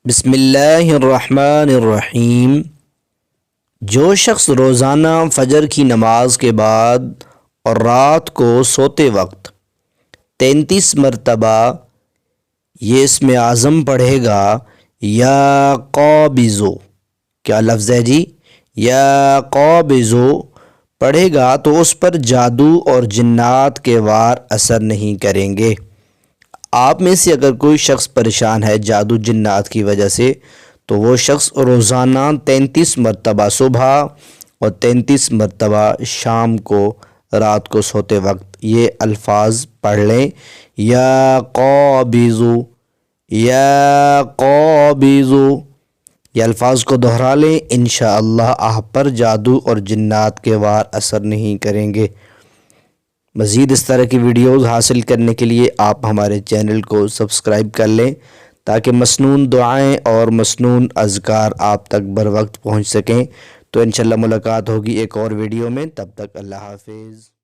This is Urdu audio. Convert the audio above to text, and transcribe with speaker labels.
Speaker 1: بسم اللہ الرحمن الرحیم۔ جو شخص روزانہ فجر کی نماز کے بعد اور رات کو سوتے وقت 33 مرتبہ یہ اسم اعظم پڑھے گا، یا قابضو، کیا لفظ ہے جی؟ یا قابضو پڑھے گا تو اس پر جادو اور جنات کے وار اثر نہیں کریں گے۔ آپ میں سے اگر کوئی شخص پریشان ہے جادو جنات کی وجہ سے، تو وہ شخص روزانہ 33 مرتبہ صبح اور 33 مرتبہ شام کو رات کو سوتے وقت یہ الفاظ پڑھ لیں، یا قابضو، یا قابضو، یہ الفاظ کو دہرا لیں۔ انشاءاللہ آپ پر جادو اور جنات کے وار اثر نہیں کریں گے۔ مزید اس طرح کی ویڈیوز حاصل کرنے کے لیے آپ ہمارے چینل کو سبسکرائب کر لیں تاکہ مسنون دعائیں اور مسنون اذکار آپ تک بر وقت پہنچ سکیں۔ تو انشاءاللہ ملاقات ہوگی ایک اور ویڈیو میں، تب تک اللہ حافظ۔